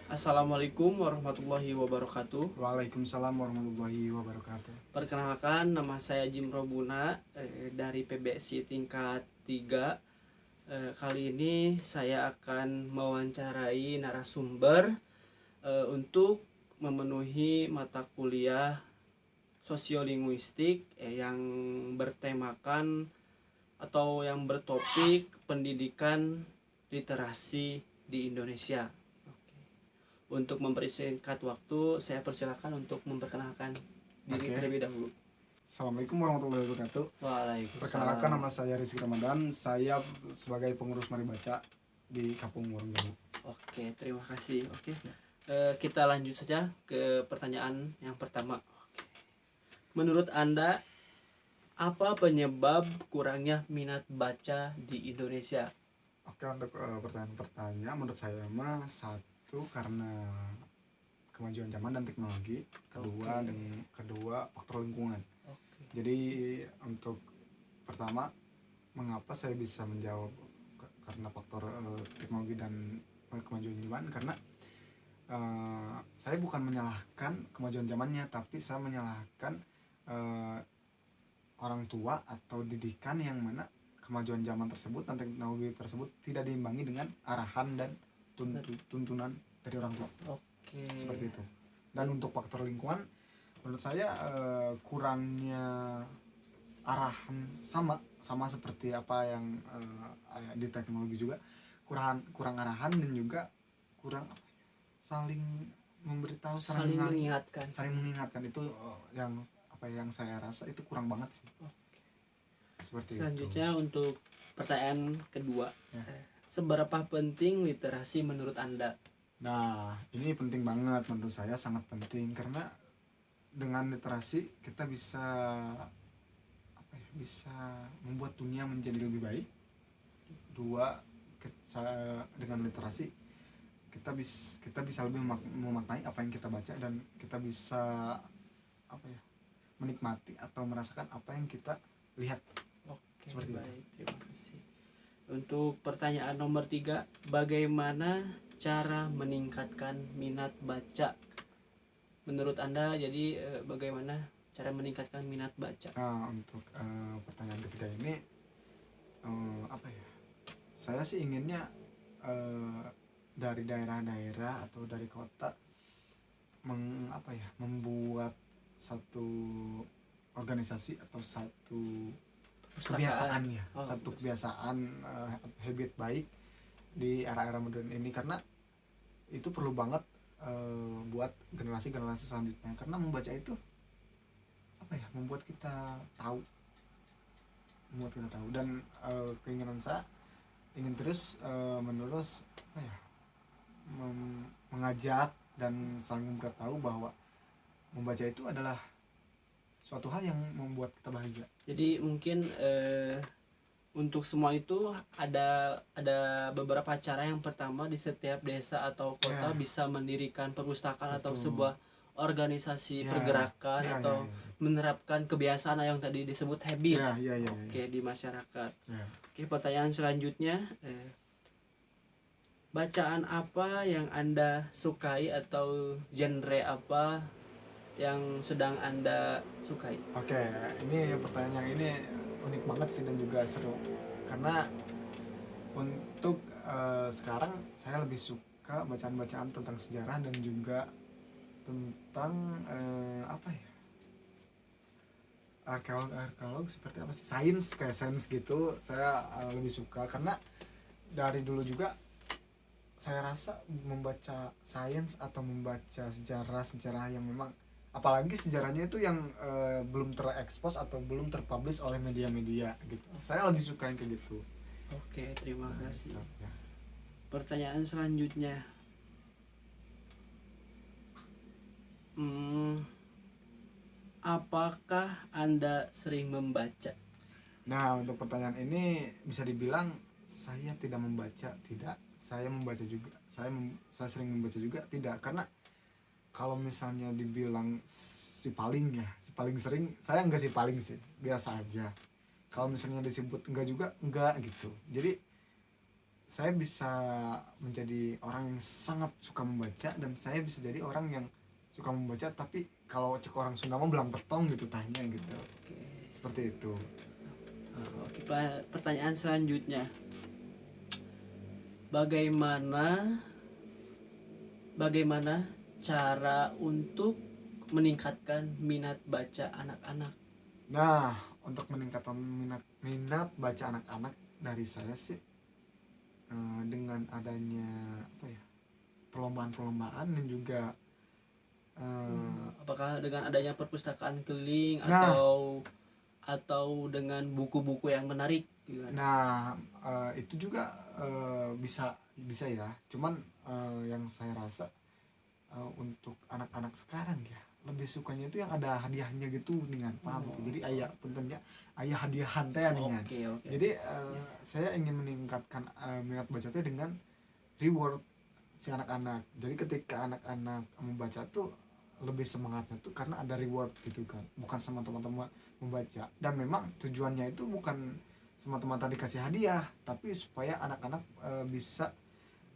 Assalamualaikum warahmatullahi wabarakatuh. Waalaikumsalam warahmatullahi wabarakatuh. Perkenalkan, nama saya Jim Robuna dari PBSI tingkat 3. Kali ini saya akan mewawancarai narasumber untuk memenuhi mata kuliah sosiolinguistik yang bertemakan atau yang bertopik pendidikan literasi di Indonesia. Untuk mempersingkat waktu, saya persilakan untuk memperkenalkan diri terlebih dahulu. Assalamualaikum warahmatullahi wabarakatuh. Waalaikumsalam. Perkenalkan, nama saya Rizky Ramadan. Saya sebagai pengurus Mari Baca di Kampung Warung. Oke, terima kasih. Oke, kita lanjut saja ke pertanyaan yang pertama. Menurut Anda, apa penyebab kurangnya minat baca di Indonesia? Oke, untuk pertanyaan pertanyaan menurut saya mah satu karena kemajuan zaman dan teknologi, kedua faktor lingkungan. Jadi untuk pertama, mengapa saya bisa menjawab karena faktor teknologi dan kemajuan zaman, karena saya bukan menyalahkan kemajuan zamannya, tapi saya menyalahkan orang tua atau didikan yang mana kemajuan zaman tersebut dan teknologi tersebut tidak diimbangi dengan arahan dan tuntunan dari orang tua. Seperti itu. Dan untuk faktor lingkungan, menurut saya kurangnya arahan sama seperti apa yang di teknologi juga, kurang arahan dan juga kurang saling memberitahu, Saling mengingatkan itu yang saya rasa itu kurang banget sih. Seperti Selanjutnya itu. untuk pertanyaan kedua, Ya. seberapa penting literasi menurut Anda? Nah, ini penting banget menurut saya, sangat penting, karena dengan literasi kita bisa bisa membuat dunia menjadi lebih baik. Dua, dengan literasi kita bisa lebih memaknai apa yang kita baca, dan kita bisa menikmati atau merasakan apa yang kita lihat. Seperti baik, terima kasih. Untuk pertanyaan nomor 3, bagaimana cara meningkatkan minat baca menurut Anda? Jadi bagaimana cara meningkatkan minat baca? Nah, untuk pertanyaan ketiga ini, saya sih inginnya dari daerah-daerah atau dari kota membuat satu organisasi atau satu kebiasaan habit baik di era-era modern ini, karena itu perlu banget buat generasi selanjutnya, karena membaca itu membuat kita tahu dan keinginan saya ingin terus menerus mengajak dan saling memberitahu bahwa membaca itu adalah suatu hal yang membuat kita bahagia. Jadi mungkin untuk semua itu ada beberapa cara. Yang pertama, di setiap desa atau kota bisa mendirikan perpustakaan atau sebuah organisasi pergerakan atau menerapkan kebiasaan yang tadi disebut habit di masyarakat. Oke, pertanyaan selanjutnya, bacaan apa yang Anda sukai atau genre apa yang sedang Anda sukai? Oke, ini pertanyaan yang ini unik banget sih dan juga seru, karena untuk sekarang saya lebih suka bacaan-bacaan tentang sejarah dan juga tentang arkeolog seperti apa sih, sains gitu. Saya lebih suka, karena dari dulu juga saya rasa membaca sains atau membaca sejarah yang memang, apalagi sejarahnya itu yang belum terekspos atau belum terpublish oleh media-media gitu, saya lebih suka yang kayak gitu. Oke, terima kasih. Pertanyaan selanjutnya, apakah Anda sering membaca? Nah, untuk pertanyaan ini bisa dibilang saya tidak membaca, tidak. Saya membaca juga. Saya sering membaca juga, tidak. Karena kalau misalnya dibilang si paling sering, saya enggak sih paling sih, biasa aja. Kalau misalnya disebut enggak juga enggak gitu. Jadi saya bisa menjadi orang yang sangat suka membaca, dan saya bisa jadi orang yang suka membaca tapi kalau cek orang Sunda mah belang petong gitu tanya gitu. Oke. Seperti itu. Oke, pertanyaan selanjutnya. Bagaimana cara untuk meningkatkan minat baca anak-anak? Nah, untuk meningkatkan minat baca anak-anak dari saya sih dengan adanya apa ya, perlombaan-perlombaan dan juga Apakah dengan adanya perpustakaan keliling Nah. atau dengan buku-buku yang menarik? Nah, itu juga bisa ya. Cuman yang saya rasa untuk anak-anak sekarang ya lebih sukanya itu yang ada hadiahnya gitu dengan paham gitu. Jadi ayah puntennya ayah hadiahan teh dengan. Oke. Jadi saya ingin meningkatkan minat baca teh dengan reward si anak-anak. Jadi ketika anak-anak membaca tuh lebih semangatnya tuh karena ada reward gitu kan, bukan sama teman-teman membaca. Dan memang tujuannya itu bukan semata-mata dikasih hadiah, tapi supaya anak-anak bisa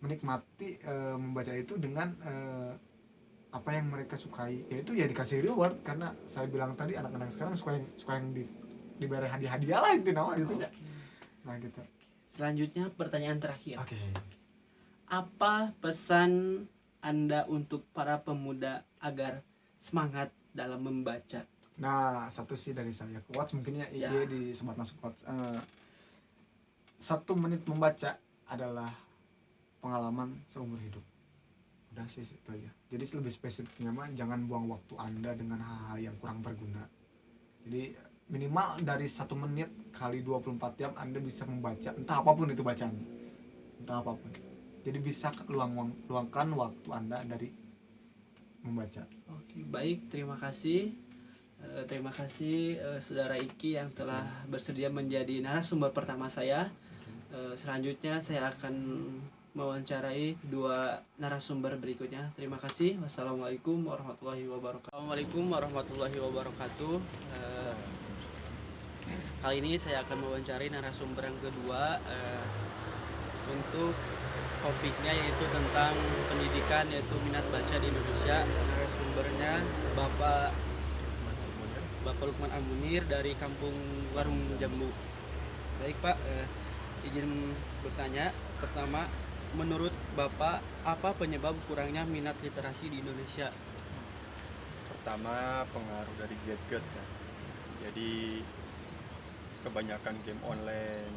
menikmati membaca itu dengan apa yang mereka sukai, yaitu ya dikasih reward. Karena saya bilang tadi anak-anak sekarang suka yang diberi hadiah-hadiah lah itu nama gitu ya. Nah gitu. Selanjutnya pertanyaan terakhir. Oke. Apa pesan Anda untuk para pemuda agar semangat dalam membaca? Nah, satu sih dari saya quotes mungkin ya, di Sobat Masuk quotes. 1 menit membaca adalah pengalaman seumur hidup. Udah sih itu aja. Jadi lebih spesifiknya mah jangan buang waktu Anda dengan hal-hal yang kurang berguna. Jadi minimal dari 1 menit kali 24 jam Anda bisa membaca, entah apapun itu bacaan. Entah apapun. Jadi bisa luangkan waktu Anda dari membaca. Oke, baik, terima kasih. Terima kasih Saudara Iki yang telah bersedia menjadi narasumber pertama saya. Selanjutnya saya akan mewawancarai 2 narasumber berikutnya. Terima kasih. Wassalamualaikum warahmatullahi wabarakatuh. Assalamualaikum warahmatullahi wabarakatuh. Kali ini saya akan mewawancarai narasumber yang kedua untuk topiknya yaitu tentang pendidikan, yaitu minat baca di Indonesia. Narasumbernya Bapak Lukman Al-Munir dari Kampung Warung Jambu. Baik Pak, izin bertanya. Pertama, menurut Bapak apa penyebab kurangnya minat literasi di Indonesia? Pertama, pengaruh dari gadget ya. Jadi kebanyakan game online,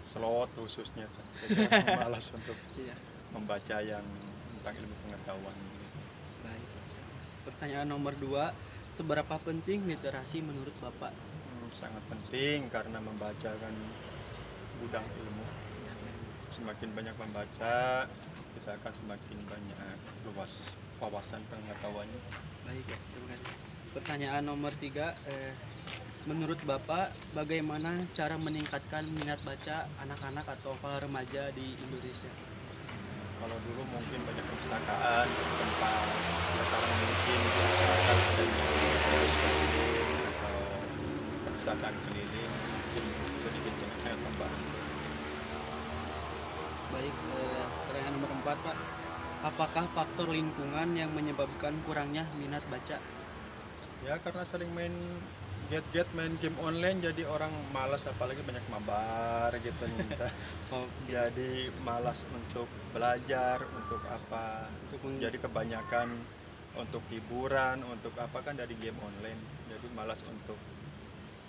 slot khususnya, jadi malas untuk membaca yang tentang ilmu pengetahuan. Baik. Pertanyaan nomor 2, seberapa penting literasi menurut Bapak? Sangat penting karena membaca kan gudang ilmu. Semakin banyak membaca, kita akan semakin banyak luas wawasan pengetahuannya. Baik ya, terima kasih. Pertanyaan nomor 3, menurut Bapak bagaimana cara meningkatkan minat baca anak-anak atau para remaja di Indonesia? Kalau dulu mungkin banyak perpustakaan tempat, sekarang mungkin perpustakaan atau perpustakaan keliling sedikit sangat membantu. Baik, pertanyaan nomor 4 Pak, apakah faktor lingkungan yang menyebabkan kurangnya minat baca? Ya karena sering main gadget, main game online, jadi orang malas, apalagi banyak mabar gitu minta. Jadi malas untuk belajar, untuk apa, jadi kebanyakan untuk hiburan, untuk apa kan dari game online, jadi malas untuk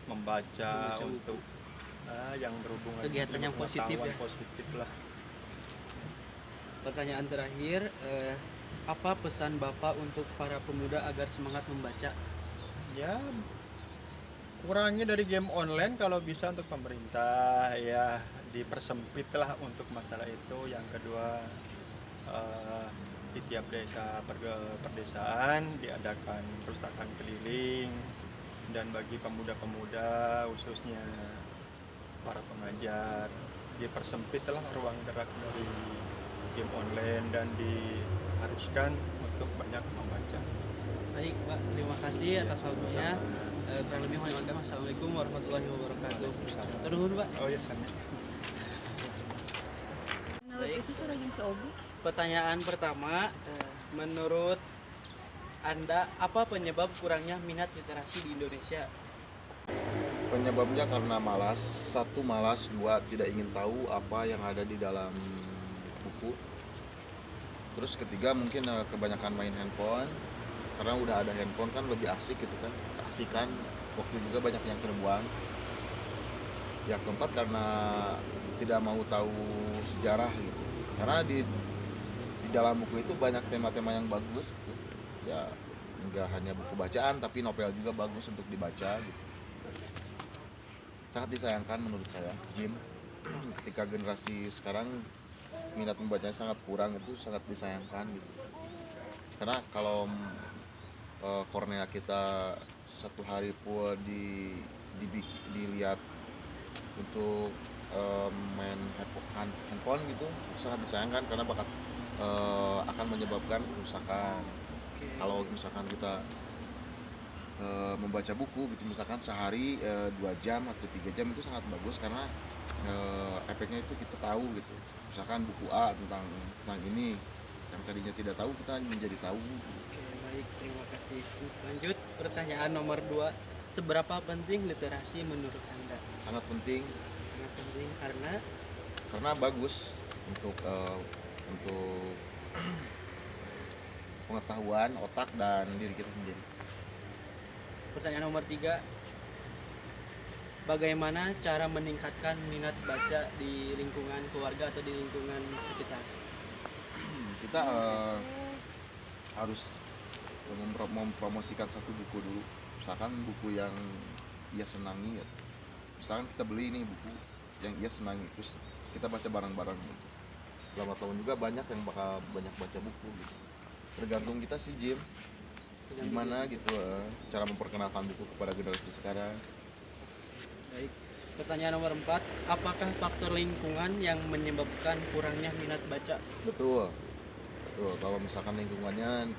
membaca untuk yang berhubungan kegiatan yang positif ya. Positif lah. Pertanyaan terakhir, apa pesan Bapak untuk para pemuda agar semangat membaca? Ya kurangi dari game online kalau bisa, untuk pemerintah ya dipersempit lah untuk masalah itu. Yang kedua, di tiap desa perdesaan diadakan perpustakaan keliling, dan bagi pemuda-pemuda khususnya para pengajar dipersempit lah ruang gerak dari game online dan diharuskan untuk banyak membaca. Baik Pak, terima kasih atas waktunya. Kurang lebih mohon maaf. Assalamualaikum warahmatullahi wabarakatuh. Terus Pak. Oh ya, sama. Pertanyaan pertama, menurut Anda apa penyebab kurangnya minat literasi di Indonesia? Penyebabnya karena malas. Satu, malas. Dua, tidak ingin tahu apa yang ada di dalam buku. Terus ketiga, mungkin kebanyakan main handphone. Karena udah ada handphone kan lebih asik gitu kan, keasikan. Waktu juga banyak yang terbuang. Ya keempat, karena tidak mau tahu sejarah gitu. Karena di dalam buku itu banyak tema-tema yang bagus gitu. Ya enggak hanya buku bacaan, tapi novel juga bagus untuk dibaca gitu. Sangat disayangkan menurut saya, Jim, ketika generasi sekarang minat membacanya sangat kurang, itu sangat disayangkan gitu. Karena kalau kornea kita satu hari pun dilihat untuk main handphone gitu, sangat disayangkan karena akan menyebabkan kerusakan. Kalau misalkan kita membaca buku gitu, misalkan sehari 2 jam atau 3 jam, itu sangat bagus karena efeknya itu kita tahu gitu. Misalkan buku A tentang ini yang tadinya tidak tahu, kita menjadi tahu. Oke, baik, terima kasih. Lanjut pertanyaan nomor 2. Seberapa penting literasi menurut Anda? Sangat penting. Sangat penting Karena bagus untuk pengetahuan otak dan diri kita sendiri. Pertanyaan nomor 3. Bagaimana cara meningkatkan minat baca di lingkungan keluarga atau di lingkungan sekitar? Kita harus mempromosikan satu buku dulu. Misalkan buku yang ia senangi ya. Misalkan kita beli ini buku yang ia senangi, terus kita baca bareng-bareng gitu. Lama tahun juga banyak yang bakal banyak baca buku gitu. Tergantung kita sih, Jim, gimana gitu cara memperkenalkan buku kepada generasi sekarang. Baik. Pertanyaan nomor 4. Apakah faktor lingkungan yang menyebabkan kurangnya minat baca? Betul. Kalau misalkan lingkungannya,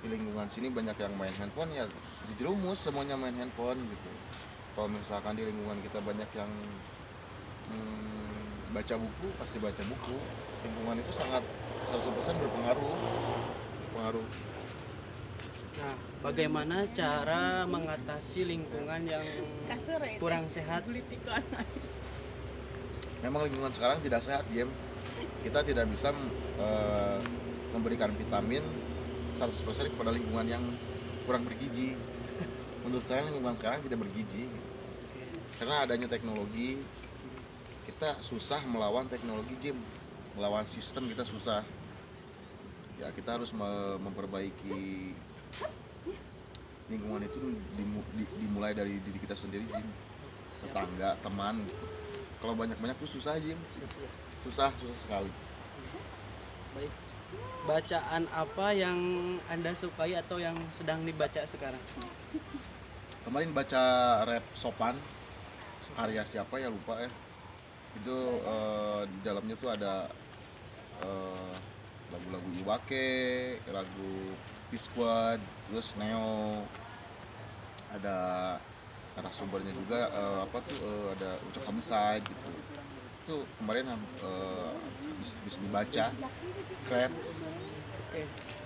di lingkungan sini banyak yang main handphone, ya dijerumus semuanya main handphone gitu. Kalau misalkan di lingkungan kita banyak yang baca buku, pasti baca buku. Lingkungan itu sangat 100% berpengaruh. Nah, bagaimana cara mengatasi lingkungan yang kurang sehat? Memang lingkungan sekarang tidak sehat, Jim. Kita tidak bisa memberikan vitamin 100% kepada lingkungan yang kurang bergizi. Menurut saya lingkungan sekarang tidak bergizi. Karena adanya teknologi, kita susah melawan teknologi, Jim. Melawan sistem kita susah. Ya kita harus memperbaiki lingkungan itu dimulai dari diri kita sendiri, Jim. Tetangga, teman gitu. Kalau banyak-banyak tuh susah, Jim. Susah sekali. Baik. Bacaan apa yang Anda sukai atau yang sedang dibaca sekarang? Kemarin baca rap Sopan, karya siapa ya lupa ya. Itu di dalamnya tuh ada lagu-lagu Iwake, lagu P-Squad, terus Neo, ada narasumbernya juga ada Ucok Homicide gitu. Itu kemarin bisa dibaca, keren.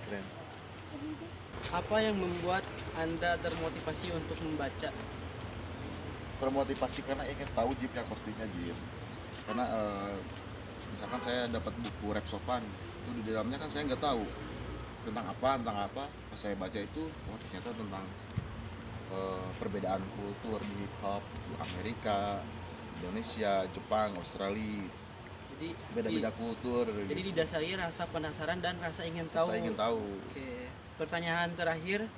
Keren. Apa yang membuat Anda termotivasi untuk membaca? Termotivasi karena ingin tahu, Jim, yang pastinya, Jim. Karena misalkan saya dapat buku rap Sopan, itu di dalamnya kan saya nggak tahu tentang apa. Pas saya baca itu, ternyata tentang perbedaan kultur di hip hop Amerika, Indonesia, Jepang, Australia. Jadi Beda-beda kultur. Jadi gitu. didasari rasa penasaran dan rasa ingin tahu. Saya ingin tahu. Oke. Pertanyaan terakhir.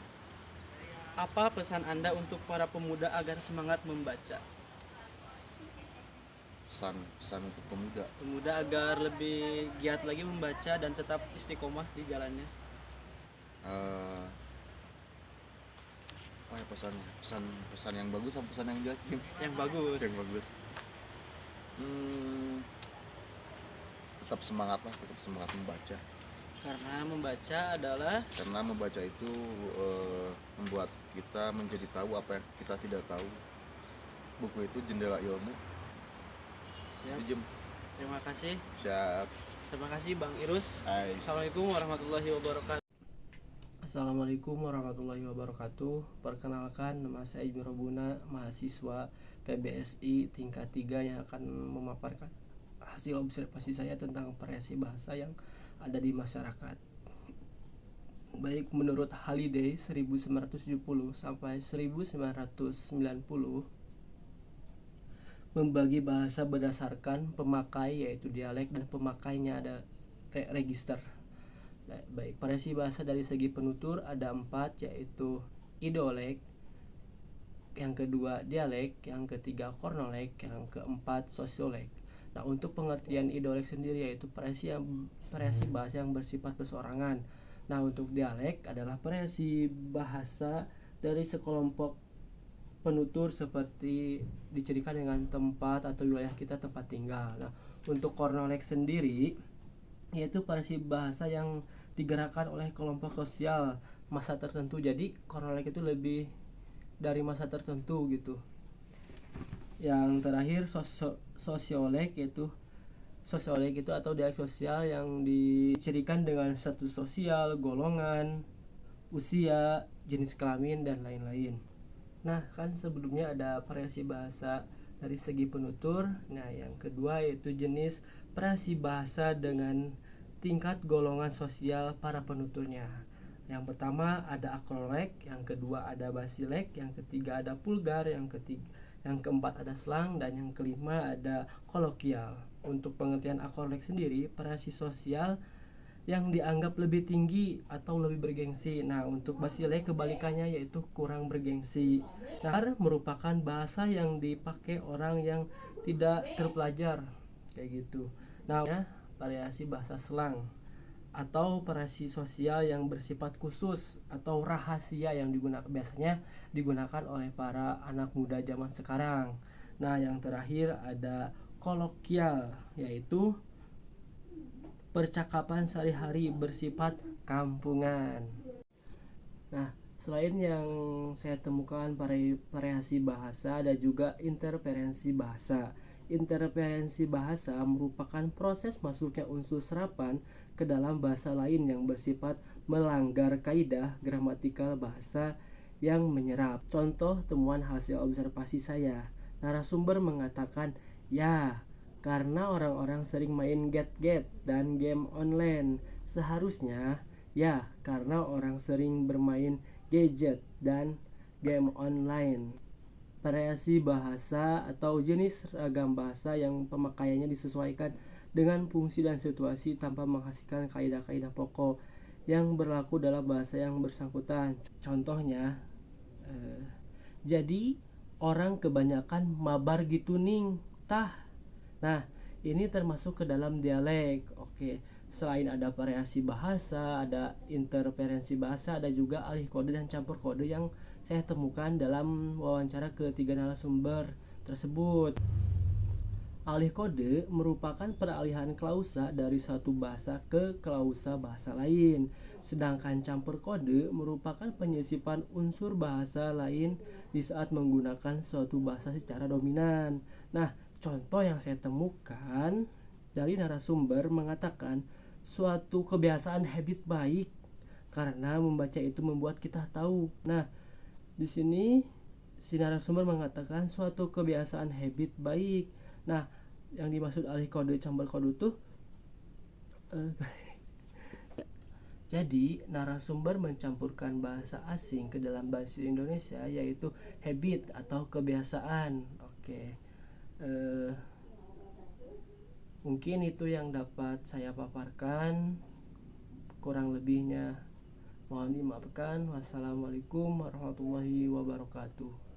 Apa pesan Anda untuk para pemuda agar semangat membaca? Pesan untuk pemuda. Pemuda agar lebih giat lagi membaca dan tetap istiqomah di jalannya. Apa ya pesannya? Pesan yang bagus atau pesan yang jelek, Jim? Yang bagus. Yang bagus. Tetap semangat membaca. Karena membaca itu membuat kita menjadi tahu apa yang kita tidak tahu. Buku itu jendela ilmu. Siap. Itu, Jim. Terima kasih. Siap. Terima kasih Bang Irus. Hai. Assalamualaikum warahmatullahi wabarakatuh. Assalamualaikum warahmatullahi wabarakatuh. Perkenalkan, nama saya Ibnu Robuna, mahasiswa PBSI tingkat 3 yang akan memaparkan hasil observasi saya tentang variasi bahasa yang ada di masyarakat. Baik, menurut Halliday 1970 sampai 1990 membagi bahasa berdasarkan pemakai, yaitu dialek, dan pemakainya ada register. Baik, variasi bahasa dari segi penutur ada 4, yaitu idolek, yang kedua dialek, yang ketiga kornolek, yang keempat sosiolek. Nah, untuk pengertian idolek sendiri yaitu variasi bahasa yang bersifat perseorangan. Nah, untuk dialek adalah variasi bahasa dari sekelompok penutur seperti dicirikan dengan tempat atau wilayah kita tempat tinggal. Nah, untuk kornolek sendiri yaitu variasi bahasa yang digerakkan oleh kelompok sosial masa tertentu. Jadi kornolek itu lebih dari masa tertentu gitu. Yang terakhir sosiolek itu atau dialek sosial yang dicirikan dengan status sosial, golongan, usia, jenis kelamin, dan lain-lain. Nah, kan sebelumnya ada variasi bahasa dari segi penutur. Nah, yang kedua yaitu jenis variasi bahasa dengan tingkat golongan sosial para penuturnya. Yang pertama ada akrolek, yang kedua ada basilek, yang ketiga ada pulgar, yang keempat ada slang, dan yang kelima ada kolokial. Untuk pengertian akrolek sendiri, variasi sosial yang dianggap lebih tinggi atau lebih bergengsi. Nah, untuk basilek kebalikannya yaitu kurang bergengsi. Nah, merupakan bahasa yang dipakai orang yang tidak terpelajar kayak gitu. Nah, variasi bahasa slang atau variasi sosial yang bersifat khusus atau rahasia yang biasanya digunakan oleh para anak muda zaman sekarang. Nah, yang terakhir ada kolokial, yaitu percakapan sehari-hari bersifat kampungan. Nah, selain yang saya temukan variasi bahasa, ada juga interferensi bahasa. Interferensi bahasa merupakan proses masuknya unsur serapan ke dalam bahasa lain yang bersifat melanggar kaidah gramatikal bahasa yang menyerap. Contoh temuan hasil observasi saya. Narasumber mengatakan, "Ya, karena orang-orang sering main get-get dan game online." Seharusnya, "Ya, karena orang sering bermain gadget dan game online." Variasi bahasa atau jenis ragam bahasa yang pemakaiannya disesuaikan dengan fungsi dan situasi tanpa menghasilkan kaidah-kaidah pokok yang berlaku dalam bahasa yang bersangkutan. Contohnya, jadi orang kebanyakan mabar gitu ning tah. Nah, ini termasuk ke dalam dialek. Oke, selain ada variasi bahasa, ada interferensi bahasa, ada juga alih kode dan campur kode yang saya temukan dalam wawancara ketiga narasumber tersebut. Alih kode merupakan peralihan klausa dari satu bahasa ke klausa bahasa lain. Sedangkan campur kode merupakan penyisipan unsur bahasa lain di saat menggunakan suatu bahasa secara dominan. Nah, contoh yang saya temukan dari narasumber mengatakan suatu kebiasaan habit baik karena membaca itu membuat kita tahu. Nah, di sini si narasumber mengatakan suatu kebiasaan habit baik. Nah, yang dimaksud alih kode campur kode itu jadi narasumber mencampurkan bahasa asing ke dalam bahasa Indonesia yaitu habit atau kebiasaan. Oke. Mungkin itu yang dapat saya paparkan. Kurang lebihnya mohon dimaafkan. Wassalamualaikum warahmatullahi wabarakatuh.